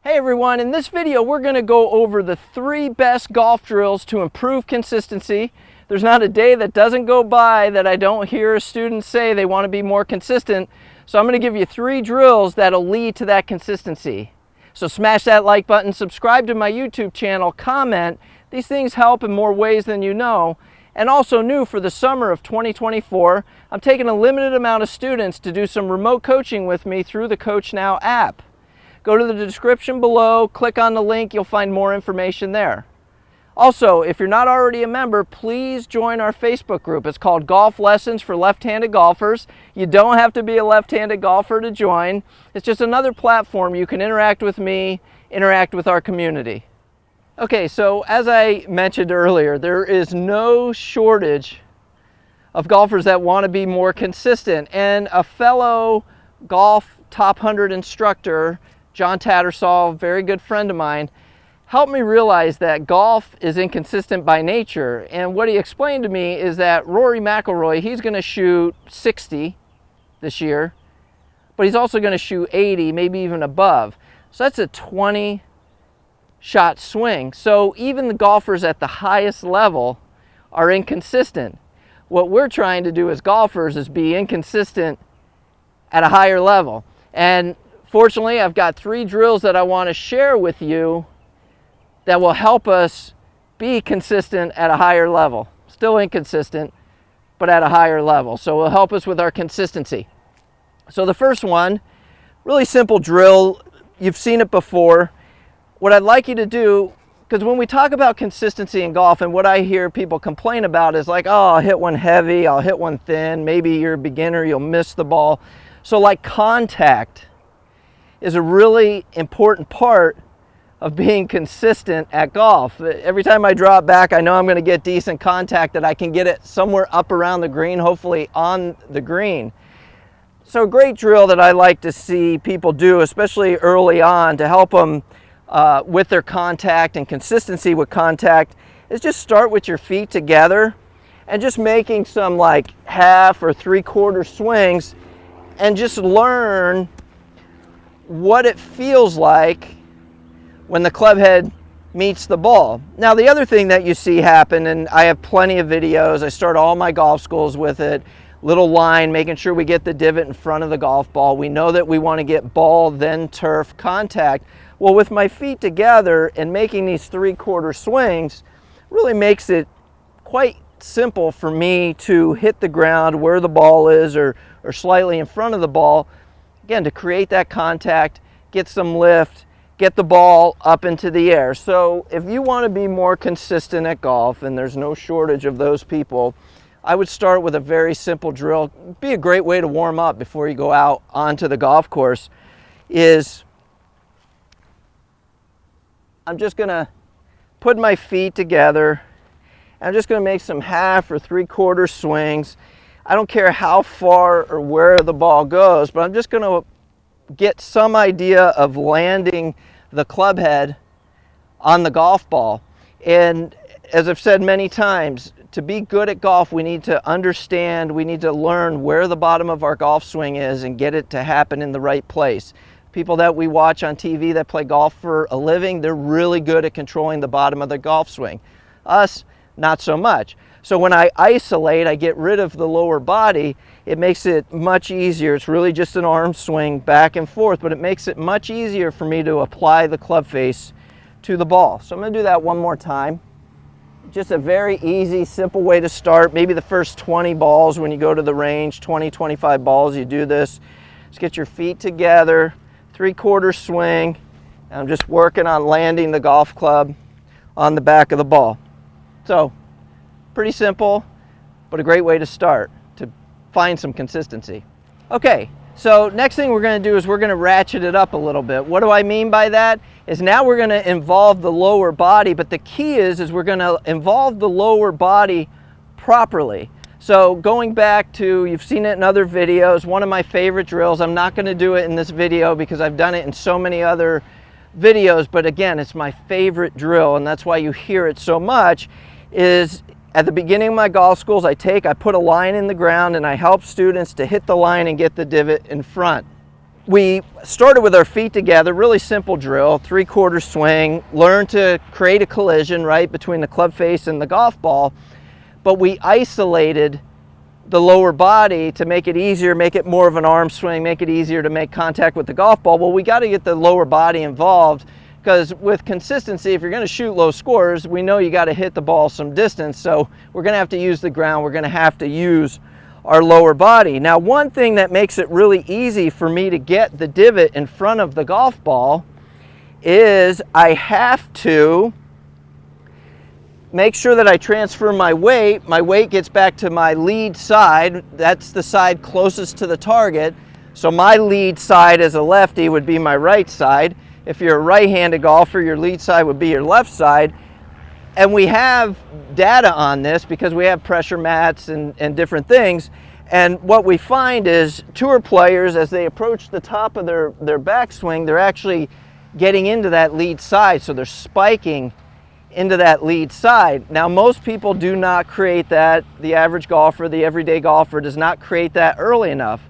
Hey everyone, in this video we're going to go over the 3 best golf drills to improve consistency. There's not a day that doesn't go by that I don't hear students say they want to be more consistent. So I'm going to give you 3 drills that'll lead to that consistency. So smash that like button, subscribe to my YouTube channel, comment. These things help in more ways than you know. And also new for the summer of 2024, I'm taking a limited amount of students to do some remote coaching with me through the Coach Now app. Go to the description below, click on the link, you'll find more information there. Also, if you're not already a member, please join our Facebook group. It's called Golf Lessons for Left-Handed Golfers. You don't have to be a left-handed golfer to join. It's just another platform you can interact with me, interact with our community. Okay, so as I mentioned earlier, there is no shortage of golfers that want to be more consistent. And a fellow golf top 100 instructor, John Tattersall, very good friend of mine, helped me realize that golf is inconsistent by nature. And what he explained to me is that Rory McIlroy, he's going to shoot 60 this year, but he's also going to shoot 80, maybe even above. So that's a 20 shot swing. So even the golfers at the highest level are inconsistent. What we're trying to do as golfers is be inconsistent at a higher level. And fortunately, I've got 3 drills that I want to share with you that will help us be consistent at a higher level. Still inconsistent, but at a higher level. So it will help us with our consistency. So the first one, really simple drill. You've seen it before. What I'd like you to do, because when we talk about consistency in golf, and what I hear people complain about is like, oh, I'll hit one heavy, I'll hit one thin, maybe you're a beginner, you'll miss the ball. So like contact is a really important part of being consistent at golf. Every time I drop back, I know I'm going to get decent contact, that I can get it somewhere up around the green, hopefully on the green. So a great drill that I like to see people do, especially early on, to help them with their contact and consistency with contact, is just start with your feet together and just making some like half or 3/4 swings, and just learn what it feels like when the club head meets the ball. Now the other thing that you see happen, and I have plenty of videos, I start all my golf schools with it, little line, making sure we get the divot in front of the golf ball. We know that we want to get ball then turf contact. Well, with my feet together and making these 3/4 swings really makes it quite simple for me to hit the ground where the ball is, or slightly in front of the ball. Again, to create that contact, get some lift, get the ball up into the air. So if you want to be more consistent at golf, and there's no shortage of those people, I would start with a very simple drill. It'd be a great way to warm up before you go out onto the golf course. Is I'm just going to put my feet together. I'm just going to make some half or 3/4 swings. I don't care how far or where the ball goes, but I'm just going to get some idea of landing the club head on the golf ball. And as I've said many times, to be good at golf, we need to understand, we need to learn where the bottom of our golf swing is and get it to happen in the right place. People that we watch on TV that play golf for a living, they're really good at controlling the bottom of the golf swing. Us, not so much. So when I isolate, I get rid of the lower body, it makes it much easier. It's really just an arm swing back and forth, but it makes it much easier for me to apply the club face to the ball. So I'm going to do that one more time. Just a very easy, simple way to start. Maybe the first 20 balls when you go to the range, 20, 25 balls, you do this. Just get your feet together, 3/4 swing. And I'm just working on landing the golf club on the back of the ball. So pretty simple, but a great way to start to find some consistency. Okay, so next thing we're going to do is we're going to ratchet it up a little bit. What do I mean by that? Is now we're going to involve the lower body, but the key is we're going to involve the lower body properly. So going back to, you've seen it in other videos, one of my favorite drills. I'm not going to do it in this video because I've done it in so many other videos, but again, it's my favorite drill, and that's why you hear it so much. Is at the beginning of my golf schools, I put a line in the ground and I help students to hit the line and get the divot in front. we started with our feet together, really simple drill, 3/4 swing, learn to create a collision, right, between the club face and the golf ball, but we isolated the lower body to make it easier, make it more of an arm swing, make it easier to make contact with the golf ball. Well, we got to get the lower body involved, because with consistency, if you're going to shoot low scores, we know you got to hit the ball some distance, so we're going to have to use the ground, we're going to have to use our lower body. Now, one thing that makes it really easy for me to get the divot in front of the golf ball is I have to make sure that I transfer my weight. My weight gets back to my lead side. That's the side closest to the target. So my lead side as a lefty would be my right side. If you're a right-handed golfer, your lead side would be your left side. And we have data on this because we have pressure mats and different things. And what we find is tour players, as they approach the top of their backswing, they're actually getting into that lead side. So they're spiking into that lead side. Now, most people do not create that. The average golfer, the everyday golfer, does not create that early enough.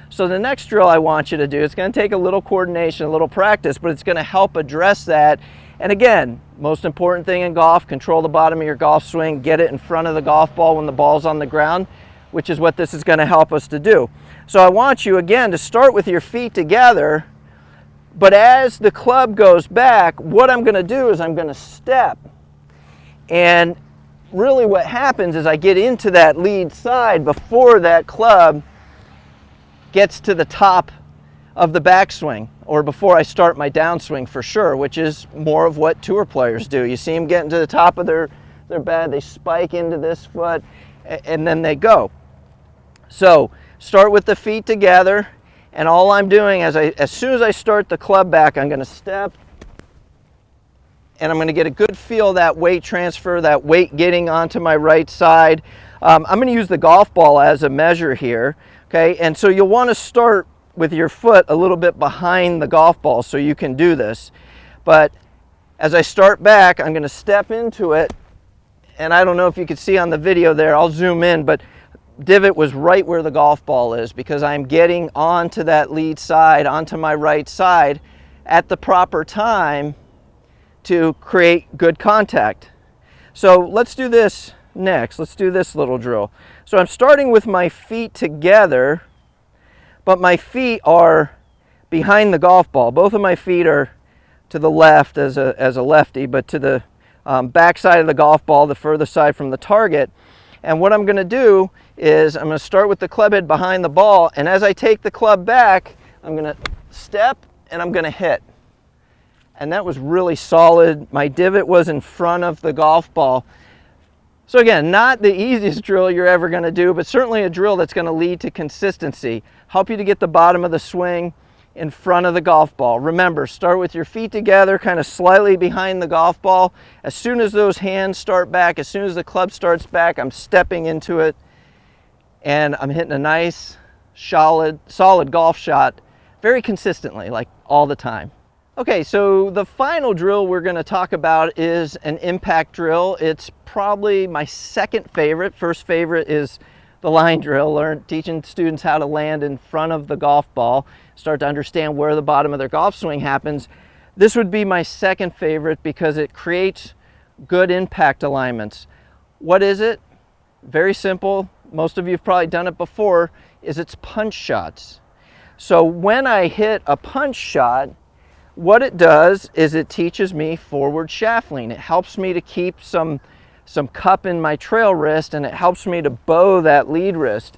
So the next drill I want you to do, it's going to take a little coordination, a little practice, but it's going to help address that. And again, most important thing in golf, control the bottom of your golf swing, get it in front of the golf ball when the ball's on the ground, which is what this is going to help us to do. So I want you, again, to start with your feet together, but as the club goes back, what I'm going to do is I'm going to step. And really what happens is I get into that lead side before that club gets to the top of the backswing, or before I start my downswing for sure, which is more of what tour players do. You see them getting to the top of their bed, they spike into this foot, and then they go. So start with the feet together, and all I'm doing is as soon as I start the club back, I'm going to step, and I'm going to get a good feel of that weight transfer, that weight getting onto my right side. I'm going to use the golf ball as a measure here, okay? And so you'll want to start with your foot a little bit behind the golf ball so you can do this. But as I start back, I'm going to step into it, and I don't know if you can see on the video there, I'll zoom in, but divot was right where the golf ball is because I'm getting onto that lead side, onto my right side at the proper time to create good contact. So let's do this next. Let's do this little drill. So I'm starting with my feet together, but my feet are behind the golf ball. Both of my feet are to the left as a lefty, but to the back side of the golf ball, the further side from the target. And what I'm going to do is I'm going to start with the club head behind the ball, and as I take the club back, I'm going to step and I'm going to hit. And that was really solid. My divot was in front of the golf ball. So again, not the easiest drill you're ever going to do, but certainly a drill that's going to lead to consistency. Help you to get the bottom of the swing in front of the golf ball. Remember, start with your feet together, kind of slightly behind the golf ball. As soon as those hands start back, as soon as the club starts back, I'm stepping into it, and I'm hitting a nice, solid golf shot very consistently, like all the time. Okay, so the final drill we're going to talk about is an impact drill. It's probably my second favorite. First favorite is the line drill, teaching students how to land in front of the golf ball, start to understand where the bottom of their golf swing happens. This would be my second favorite because it creates good impact alignments. What is it? Very simple. Most of you have probably done it before, is it's punch shots. So when I hit a punch shot, what it does is it teaches me forward shaft lean. It helps me to keep some cup in my trail wrist, and it helps me to bow that lead wrist.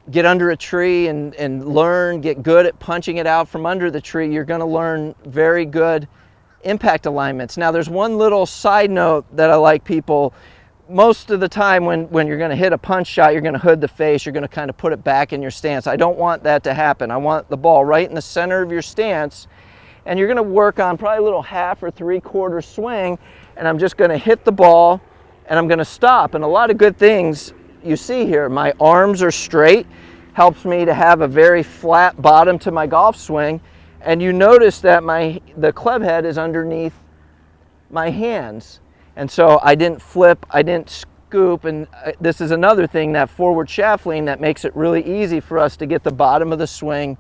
Get under a tree and learn, get good at punching it out from under the tree. You're going to learn very good impact alignments. Now, there's one little side note that I like people. Most of the time when you're going to hit a punch shot, you're going to hood the face. You're going to kind of put it back in your stance. I don't want that to happen. I want the ball right in the center of your stance. And you're going to work on probably a little half or three-quarter swing, and I'm just going to hit the ball and I'm going to stop. And a lot of good things you see here. My arms are straight, helps me to have a very flat bottom to my golf swing, and you notice that the club head is underneath my hands, and so I didn't flip, I didn't scoop. And this is another thing, that forward shaft lean, that makes it really easy for us to get the bottom of the swing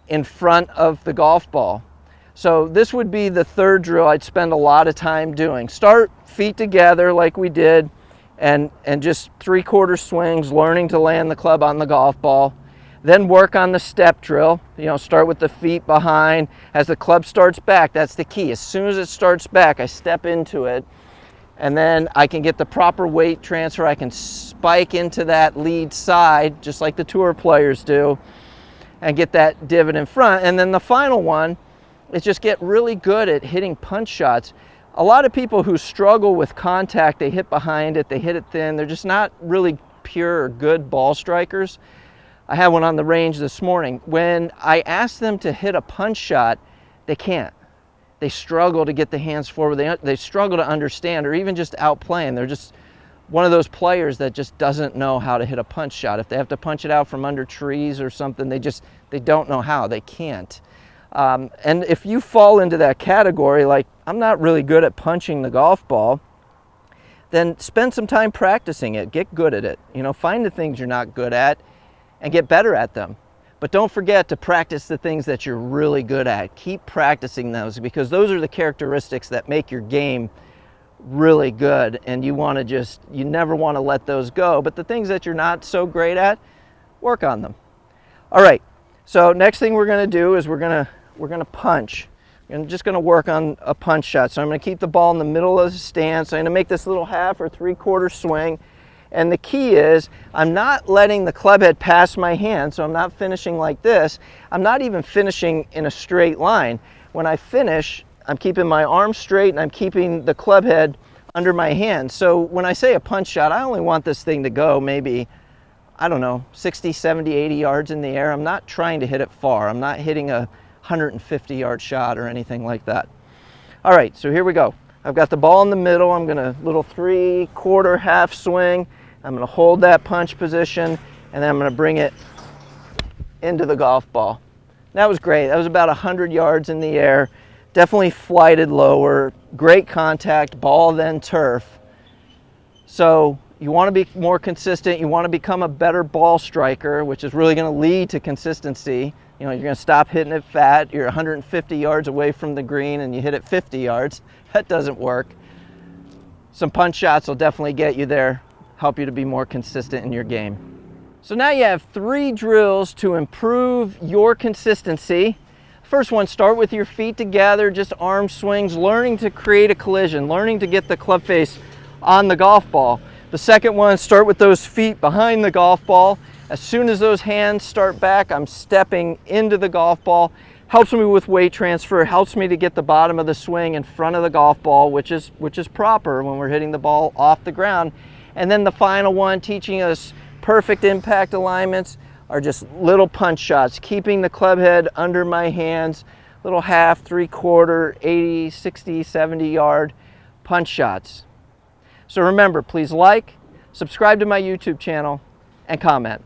in front of the golf ball. So this would be the third drill I'd spend a lot of time doing. Start feet together like we did, and just 3/4 swings, learning to land the club on the golf ball. Then work on the step drill. You know, start with the feet behind. As the club starts back, that's the key. As soon as it starts back, I step into it, and then I can get the proper weight transfer. I can spike into that lead side, just like the tour players do, and get that divot in front. And then the final one is just get really good at hitting punch shots. A lot of people who struggle with contact, they hit behind it, they hit it thin, they're just not really pure or good ball strikers. I had one on the range this morning. When I ask them to hit a punch shot, they can't. They struggle to get the hands forward, they struggle to understand, or even just outplaying. They're just one of those players that just doesn't know how to hit a punch shot. If they have to punch it out from under trees or something, they don't know how, they can't. And if you fall into that category, like I'm not really good at punching the golf ball, then spend some time practicing it. Get good at it. You know, find the things you're not good at and get better at them. But don't forget to practice the things that you're really good at. Keep practicing those, because those are the characteristics that make your game really good, and you never want to let those go. But the things that you're not so great at, work on them. All right, so next thing we're going to do is we're going to punch. I'm just going to work on a punch shot. So I'm going to keep the ball in the middle of the stance. I'm going to make this little 1/2 or 3/4 swing. And the key is I'm not letting the club head pass my hand, so I'm not finishing like this. I'm not even finishing in a straight line. When I finish, I'm keeping my arm straight and I'm keeping the club head under my hand. So when I say a punch shot, I only want this thing to go maybe, I don't know, 60, 70, 80 yards in the air. I'm not trying to hit it far. I'm not hitting a 150-yard shot or anything like that. All right, so here we go. I've got the ball in the middle. I'm going to little 3/4 half swing. I'm going to hold that punch position, and then I'm going to bring it into the golf ball. That was great. That was about 100 yards in the air. Definitely flighted lower. Great contact, ball then turf. So you want to be more consistent. You want to become a better ball striker, which is really going to lead to consistency. You know, you're going to stop hitting it fat. You're 150 yards away from the green and you hit it 50 yards. That doesn't work. Some punch shots will definitely get you there, help you to be more consistent in your game. So now you have 3 drills to improve your consistency. First one, start with your feet together, just arm swings, learning to create a collision, learning to get the club face on the golf ball. The second one, start with those feet behind the golf ball. As soon as those hands start back, I'm stepping into the golf ball. Helps me with weight transfer, helps me to get the bottom of the swing in front of the golf ball, which is proper when we're hitting the ball off the ground. And then the final one, teaching us perfect impact alignments, are just little punch shots, keeping the club head under my hands, little 1/2, 3/4, 80, 60, 70 yard punch shots. So remember, please like, subscribe to my YouTube channel, and comment.